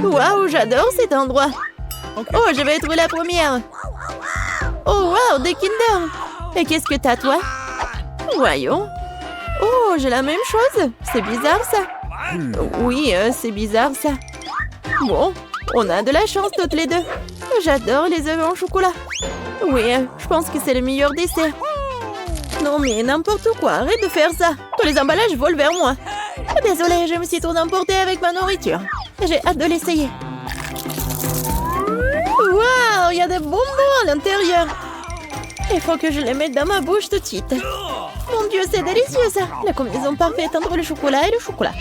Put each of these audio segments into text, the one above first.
Waouh, j'adore cet endroit. Oh, je vais être la première. Oh, waouh, des Kinder. Et qu'est-ce que t'as, toi? Voyons. Oh, j'ai la même chose. C'est bizarre, ça. Oui, c'est bizarre, ça. Bon, on a de la chance toutes les deux. J'adore les œufs en chocolat. Oui, je pense que c'est le meilleur dessert. Non, mais n'importe quoi, arrête de faire ça. Tous les emballages volent vers moi. Désolée, je me suis trop emportée avec ma nourriture. J'ai hâte de l'essayer. Waouh, il y a des bonbons à l'intérieur. Il faut que je les mette dans ma bouche tout de suite. Mon Dieu, c'est délicieux ça. La combinaison parfaite entre le chocolat et le chocolat.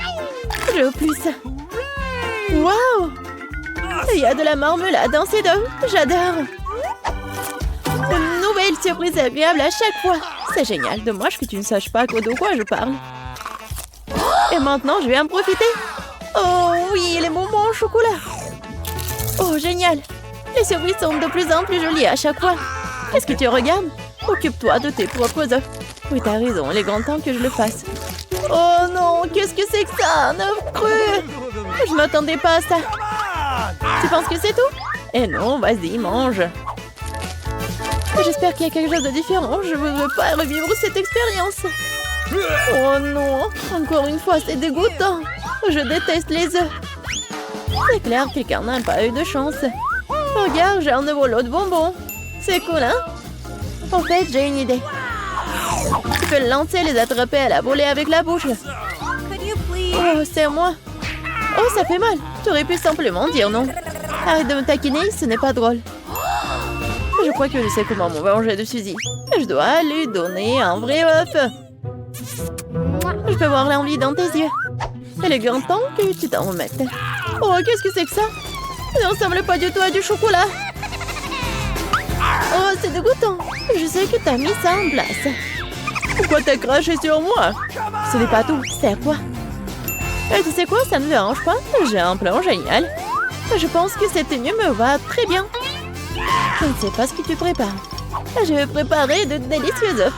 Je veux plus. Waouh, il y a de la marmelade dans ces deux. J'adore. Une nouvelle surprise agréable à chaque fois. C'est génial. Dommage que tu ne saches pas de quoi je parle. Et maintenant, je vais en profiter. Oh oui, les bonbons au chocolat. Oh, génial. Les surprises sont de plus en plus jolies à chaque fois. Qu'est-ce que tu regardes? Occupe-toi de tes propres œufs. Oui, t'as raison, il est grand temps que je le fasse. Oh non, qu'est-ce que c'est que ça? Un œuf cru. Je m'attendais pas à ça. Tu penses que c'est tout? Eh non, vas-y, mange. J'espère qu'il y a quelque chose de différent. Je ne veux pas revivre cette expérience. Oh non, encore une fois, c'est dégoûtant. Je déteste les œufs. C'est clair que quelqu'un n'a pas eu de chance. Regarde, j'ai un nouveau lot de bonbons. C'est cool, hein? En fait, j'ai une idée. Tu peux le lancer et les attraper à la volée avec la bouche. Oh, c'est moi. Oh, ça fait mal. Tu aurais pu simplement dire non. Arrête de me taquiner, ce n'est pas drôle. Je crois que je sais comment me venger de Suzy. Je dois lui donner un vrai œuf. Je peux voir l'envie dans tes yeux. Il est grand temps que tu t'en remettes. Oh, qu'est-ce que c'est que ça? Ça ne ressemble pas du tout à du chocolat. Oh, c'est dégoûtant. Je sais que t'as mis ça en place. Pourquoi t'as craché sur moi? Ce n'est pas tout. C'est quoi? Tu sais quoi? Ça ne me dérange pas. J'ai un plan génial. Je pense que cette tenue me va très bien. Je ne sais pas ce que tu prépares. Je vais préparer de délicieux œufs.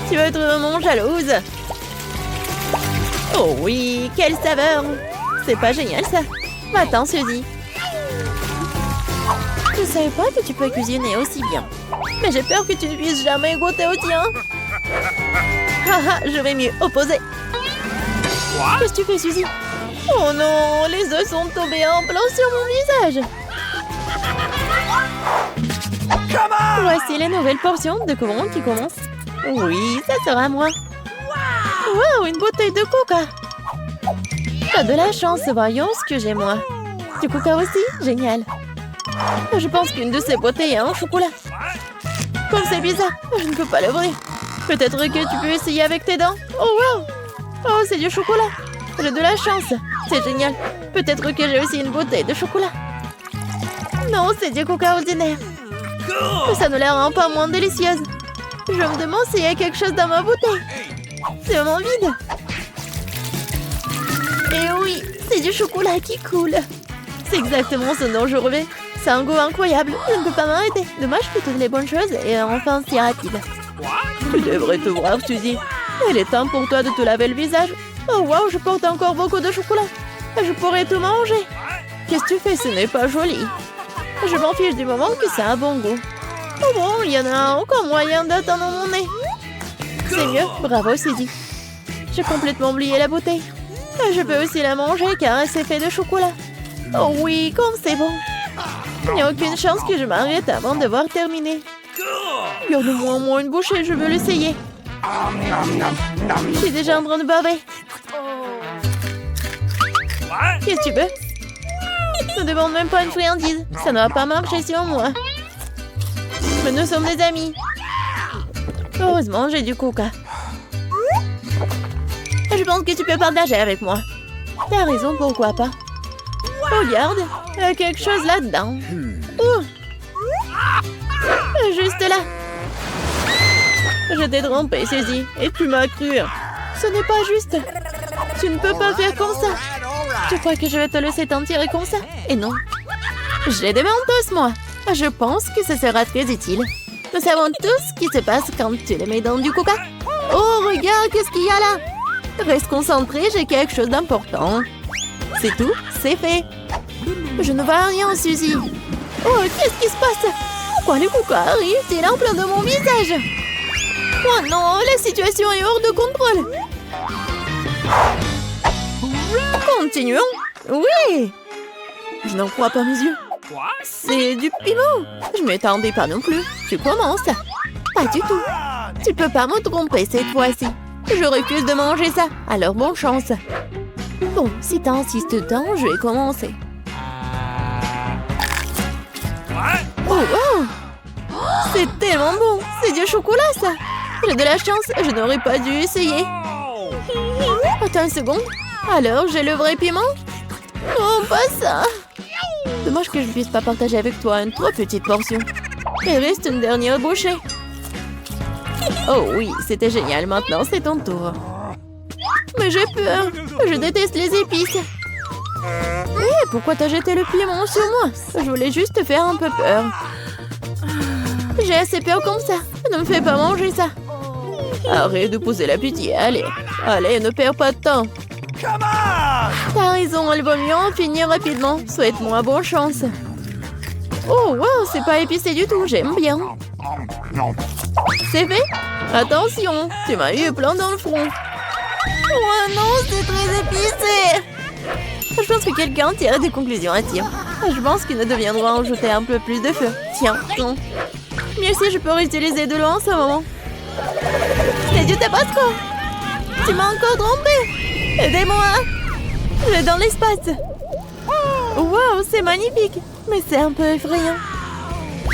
Tu vas être vraiment jalouse. Oh oui, quelle saveur! C'est pas génial ça. Va-t'en, Suzy. Je savais pas que tu peux cuisiner aussi bien. Mais j'ai peur que tu ne puisses jamais goûter au tien. Haha, je vais mieux opposer. Qu'est-ce que tu fais, Suzy? Oh non, les œufs sont tombés en plein sur mon visage. Voici les nouvelles portions de courant qui commencent. Oui, ça sera moi. Wow, une bouteille de coca. T'as de la chance, voyons ce que j'ai moi. Du coca aussi? Génial. Je pense qu'une de ces bouteilles a un chocolat. Comme c'est bizarre, je ne peux pas l'ouvrir. Peut-être que tu peux essayer avec tes dents. Oh wow. Oh, c'est du chocolat. J'ai de la chance. C'est génial. Peut-être que j'ai aussi une bouteille de chocolat. Non, c'est du coca ordinaire. Ça ne la rend pas moins délicieuse. Je me demande s'il y a quelque chose dans ma bouteille. C'est vraiment vide. Et oui, c'est du chocolat qui coule. C'est exactement ce dont je rêvais. C'est un goût incroyable. Je ne peux pas m'arrêter. Dommage que toutes les bonnes choses et enfin si rapide. Tu devrais te voir, Suzy. Il est temps pour toi de te laver le visage. Oh wow, je porte encore beaucoup de chocolat. Je pourrais tout manger. Qu'est-ce que tu fais? Ce n'est pas joli. Je m'en fiche du moment que ça a bon goût. Oh bon, il y en a encore moyen d'attendre mon nez. C'est mieux, bravo Suzy. J'ai complètement oublié la bouteille. Je peux aussi la manger car c'est fait de chocolat. Oh oui, comme c'est bon. Il n'y a aucune chance que je m'arrête avant de voir terminer. Garde-moi au moins une bouchée, je veux l'essayer. Je suis déjà en train de baver. Qu'est-ce que tu veux? Ne demande même pas une friandise. Ça ne va pas marcher sur moi. Mais nous sommes des amis. Heureusement, j'ai du coca. Je pense que tu peux partager avec moi. T'as raison, pourquoi pas. Regarde, il y a quelque chose là-dedans. Ouh. Juste là. Je t'ai trompé, Suzy, et tu m'as cru. Ce n'est pas juste. Tu ne peux pas faire comme ça. Tu crois que je vais te laisser t'en tirer comme ça? Et non. J'ai des mentos, moi. Je pense que ce sera très utile. Nous savons tous ce qui se passe quand tu les mets dans du coca. Oh, regarde, qu'est-ce qu'il y a là? Reste concentré, j'ai quelque chose d'important. C'est tout, c'est fait. Je ne vois rien, Suzy. Oh, qu'est-ce qui se passe? Pourquoi les coca arrivent-ils en plein de mon visage? Oh non, la situation est hors de contrôle. Continuons. Oui. Je n'en crois pas mes yeux. C'est du piment. Je m'attendais pas non plus. Tu commences. Pas du tout. Tu peux pas me tromper cette fois-ci. Je refuse de manger ça. Alors bonne chance. Bon, si t'insistes tant, je vais commencer. Oh wow! C'est tellement bon! C'est du chocolat ça! J'ai de la chance, je n'aurais pas dû essayer. Attends une seconde. Alors, j'ai le vrai piment? Non, pas ça! Dommage que je ne puisse pas partager avec toi une trop petite portion. Il reste une dernière bouchée. Oh oui, c'était génial. Maintenant, c'est ton tour. Mais j'ai peur. Je déteste les épices. Hé, pourquoi t'as jeté le piment sur moi? Je voulais juste te faire un peu peur. J'ai assez peur comme ça. Ne me fais pas manger ça. Arrête de pousser la pitié. Allez, allez, ne perds pas de temps. T'as raison, il vaut mieux en finir rapidement. Souhaite-moi bonne chance. Oh, wow, c'est pas épicé du tout. J'aime bien. C'est fait? Attention, tu m'as eu plein dans le front. Oh non, c'est très épicé. Je pense que quelqu'un tire des conclusions à tir. Je pense qu'il ne deviendra en jeter un peu plus de feu. Tiens, non. Merci, je peux réutiliser de l'eau en ce moment. C'est du tabasco. Tu m'as encore trompé. Aidez-moi. Je vais dans l'espace. Wow, c'est magnifique. Mais c'est un peu effrayant.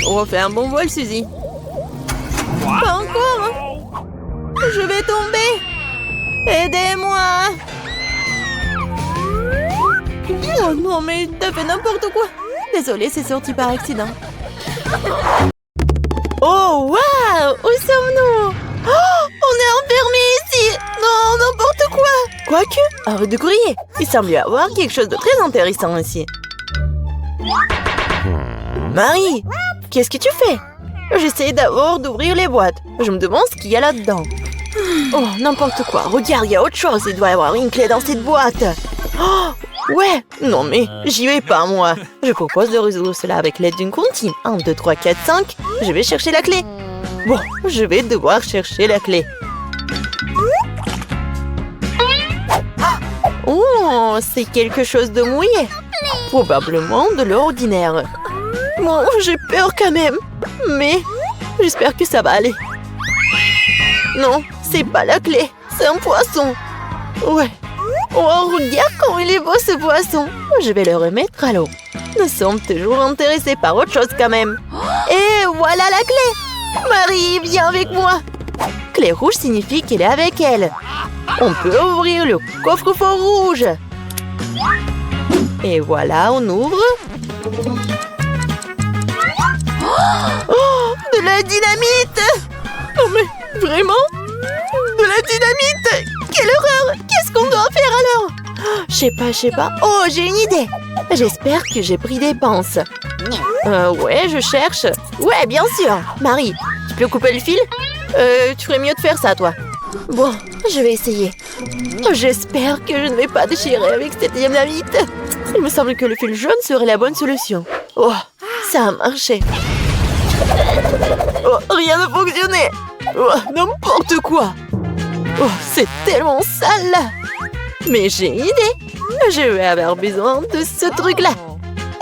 Refais un bon vol, Suzy. Pas encore. Je vais tomber. Aidez-moi. Oh non, mais t'as fait n'importe quoi. Désolée, c'est sorti par accident. Oh, waouh! Où sommes-nous? Oh, on est enfermés ici. Non, n'importe quoi. Quoique, arrête de crier. Il semble y avoir quelque chose de très intéressant ici. Marie, qu'est-ce que tu fais? J'essaie d'abord d'ouvrir les boîtes. Je me demande ce qu'il y a là-dedans. Oh, n'importe quoi. Regarde, il y a autre chose. Il doit y avoir une clé dans cette boîte. Oh, ouais. Non, mais j'y vais pas, moi. Je propose de résoudre cela avec l'aide d'une comptine. 1, 2, 3, 4, 5. Je vais chercher la clé. Bon, je vais devoir chercher la clé. Oh, c'est quelque chose de mouillé. Probablement de l'ordinaire. Bon, j'ai peur quand même. Mais j'espère que ça va aller. Non, c'est pas la clé. C'est un poisson. Ouais. Oh, regarde comme il est beau ce poisson. Je vais le remettre à l'eau. Nous sommes toujours intéressés par autre chose quand même. Et voilà la clé. Marie, viens avec moi. Clé rouge signifie qu'elle est avec elle. On peut ouvrir le coffre-fort rouge. Et voilà, on ouvre. Oh, de la dynamite. Non mais, vraiment? De la dynamite? Quelle horreur! Qu'est-ce qu'on doit faire alors? Je sais pas. Oh, j'ai une idée. J'espère que j'ai pris des pinces. Ouais, je cherche. Ouais, bien sûr. Marie, tu peux couper le fil? Tu ferais mieux de faire ça, toi. Bon, je vais essayer. J'espère que je ne vais pas déchirer avec cette dynamite. Il me semble que le fil jaune serait la bonne solution. Oh, ça a marché. Oh, rien ne fonctionnait. Oh, n'importe quoi. Oh, c'est tellement sale. Mais j'ai une idée. Je vais avoir besoin de ce truc-là.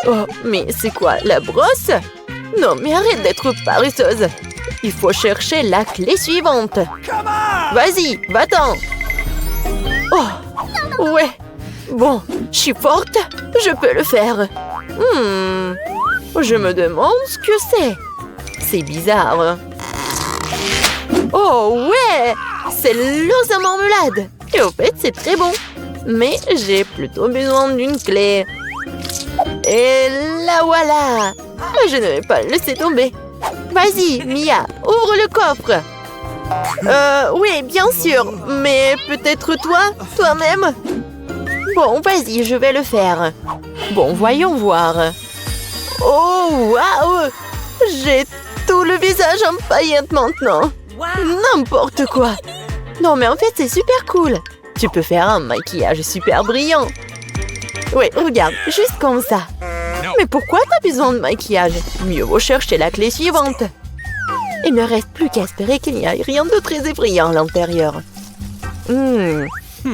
Oh, mais c'est quoi, la brosse? Non, mais arrête d'être paresseuse. Il faut chercher la clé suivante. Vas-y, va-t'en. Oh, ouais. Bon, je suis forte. Je peux le faire. Je me demande ce que c'est. C'est bizarre. Oh, ouais. C'est l'os à marmelade. Et au fait, c'est très bon. Mais j'ai plutôt besoin d'une clé. Et la voilà. Je ne vais pas le laisser tomber. Vas-y, Mia, ouvre le coffre. Oui, bien sûr. Mais peut-être toi-même. Bon, vas-y, je vais le faire. Bon, voyons voir. Oh, waouh. J'ai tout le visage en paillettes maintenant. N'importe quoi. Non, mais en fait, c'est super cool. Tu peux faire un maquillage super brillant. Oui, regarde, juste comme ça. Mais pourquoi t'as besoin de maquillage? Mieux vaut chercher la clé suivante. Il ne reste plus qu'à espérer qu'il n'y ait rien de très effrayant à l'intérieur.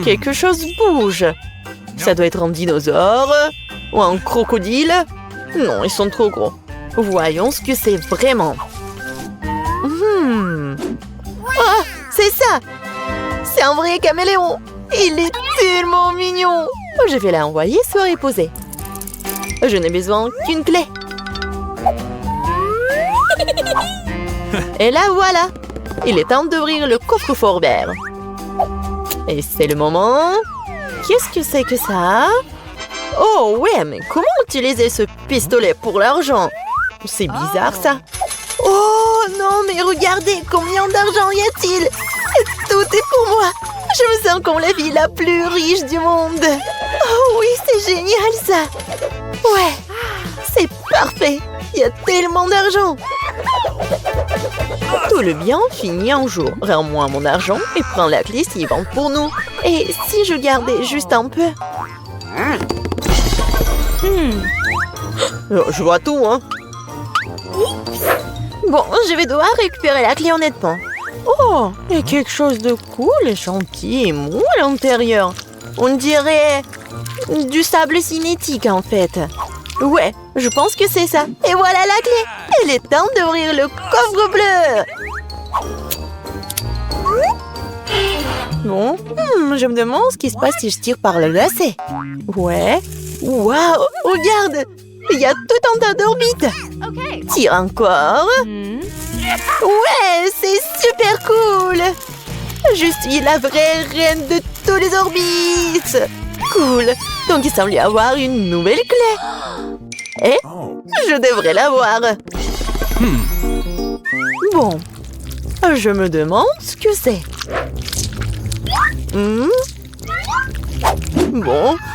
Quelque chose bouge. Ça doit être un dinosaure ou un crocodile. Non, ils sont trop gros. Voyons ce que c'est vraiment. Oh, c'est ça! C'est un vrai caméléon! Il est tellement mignon! Je vais l'envoyer se reposer. Je n'ai besoin qu'une clé. Et là voilà! Il est temps d'ouvrir le coffre-fort vert. Et c'est le moment. Qu'est-ce que c'est que ça? Oh ouais, mais comment utiliser ce pistolet pour l'argent? C'est bizarre ça. Oh non, mais regardez, combien d'argent y a-t-il? Tout est pour moi. Je me sens comme la fille la plus riche du monde. Oh oui, c'est génial ça. Ouais, c'est parfait. Il y a tellement d'argent. Tout le bien finit un jour. Rends-moi mon argent et prends la clé suivante pour nous. Et si je gardais juste un peu? Je vois tout, hein. Bon, je vais devoir récupérer la clé honnêtement. Oh, il y a quelque chose de cool et gentil et mou à l'intérieur. On dirait du sable cinétique en fait. Ouais, je pense que c'est ça. Et voilà la clé. Il est temps d'ouvrir le coffre bleu. Bon, je me demande ce qui se passe si je tire par le lacet. Ouais. Waouh, regarde. Il y a tout un tas d'orbites. Tire encore. Ouais, c'est super cool. Je suis la vraie reine de tous les orbites. Cool. Donc il semble y avoir une nouvelle clé. Et je devrais l'avoir. Bon. Je me demande ce que c'est. Bon.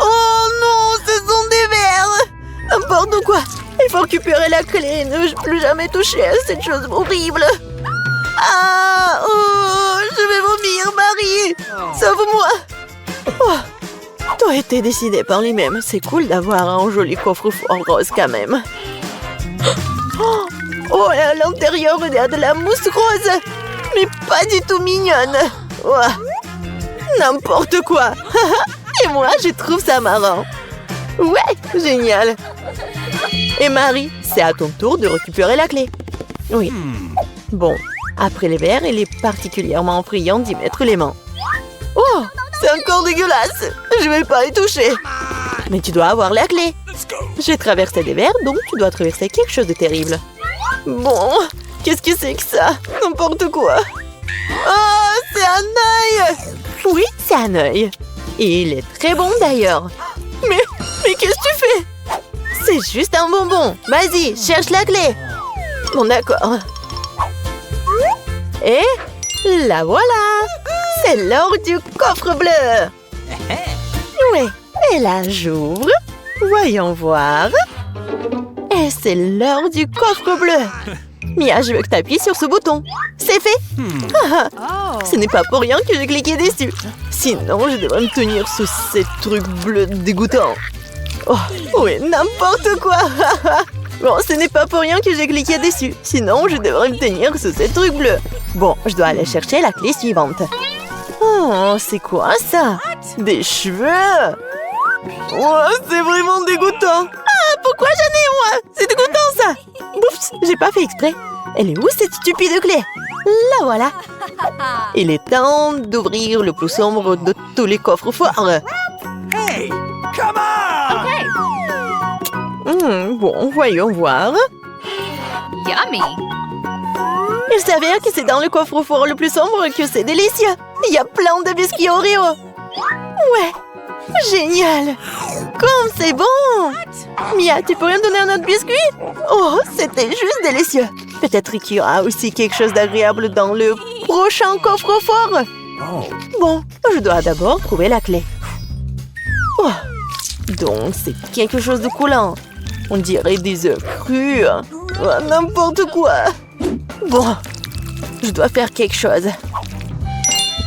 Oh non, ce sont des vers. N'importe quoi. Il faut récupérer la clé et ne plus jamais toucher à cette chose horrible. Ah, oh, je vais vomir, Marie. Sauve-moi. Oh, tout a été décidé par lui-même. C'est cool d'avoir un joli coffre-fort rose quand même. Oh, et à l'intérieur, il y a de la mousse rose. Mais pas du tout mignonne. Oh, n'importe quoi. Et moi, je trouve ça marrant. Ouais, génial. Et Marie, c'est à ton tour de récupérer la clé. Oui. Bon, après les verres, il est particulièrement friand d'y mettre les mains. Oh, c'est encore dégueulasse. Je vais pas y toucher. Mais tu dois avoir la clé. J'ai traversé des verres, donc tu dois traverser quelque chose de terrible. Bon, qu'est-ce que c'est que ça? N'importe quoi. Oh, c'est un œil. Oui, c'est un œil. Et il est très bon d'ailleurs. Mais qu'est-ce que tu fais? C'est juste un bonbon. Vas-y, cherche la clé. Bon, d'accord. Et la voilà. C'est l'heure du coffre bleu. Oui, et là, j'ouvre. Voyons voir. Et c'est l'heure du coffre bleu. Mia, je veux que tu appuies sur ce bouton. C'est fait. Ce n'est pas pour rien que j'ai cliqué dessus. Sinon, je devrais me tenir sous ces trucs bleus dégoûtants. Oh, oui, n'importe quoi. Bon, ce n'est pas pour rien que j'ai cliqué dessus. Sinon, je devrais me tenir sous ces trucs bleus. Bon, je dois aller chercher la clé suivante. Oh, c'est quoi ça? Des cheveux? Oh, c'est vraiment dégoûtant. Ah, pourquoi j'en ai moi? C'est dégoûtant ça. Oups, j'ai pas fait exprès. Elle est où cette stupide clé? La voilà. Il est temps d'ouvrir le plus sombre de tous les coffres forts. Hey, come on! Bon, voyons voir. Yummy! Il s'avère que c'est dans le coffre-fort le plus sombre que c'est délicieux. Il y a plein de biscuits Oreo. Ouais, génial. Comme c'est bon. Mia, tu pourrais me donner un autre biscuit? Oh, c'était juste délicieux. Peut-être qu'il y aura aussi quelque chose d'agréable dans le prochain coffre-fort. Bon, je dois d'abord trouver la clé. Oh, donc c'est quelque chose de coulant. On dirait des œufs crus. Oh, n'importe quoi. Bon, je dois faire quelque chose.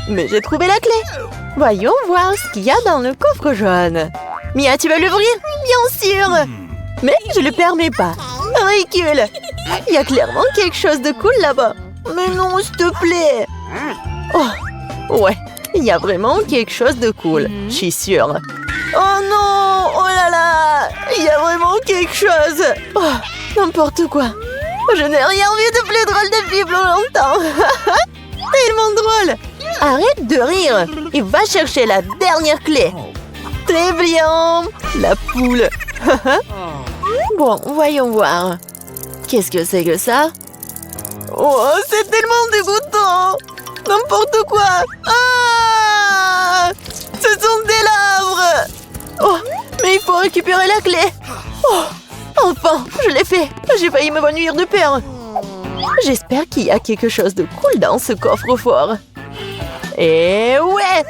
Mais j'ai trouvé la clé. Voyons voir ce qu'il y a dans le coffre jaune. Mia, tu vas l'ouvrir? Bien sûr. Mais je le permets pas. Ridicule. Il y a clairement quelque chose de cool là-bas. Mais non, s'il te plaît. Oh, ouais. Il y a vraiment quelque chose de cool. Je suis sûre. Oh non! Oh là là! Il y a vraiment quelque chose. Oh, n'importe quoi. Je n'ai rien vu de plus drôle depuis plus longtemps. Tellement drôle. Arrête de rire et va chercher la dernière clé. Très bien. La poule. Bon, voyons voir. Qu'est-ce que c'est que ça? Oh, c'est tellement dégoûtant. N'importe quoi. Ah! Ce sont des larves. Oh, mais il faut récupérer la clé. Oh, enfin, je l'ai fait. J'ai failli m'évanouir de peur. J'espère qu'il y a quelque chose de cool dans ce coffre-fort. Et ouais!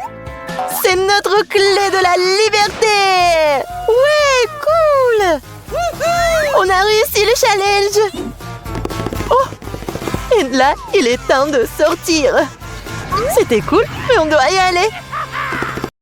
C'est notre clé de la liberté! Ouais, cool! On a réussi le challenge! Oh! Et là, il est temps de sortir. C'était cool, mais on doit y aller.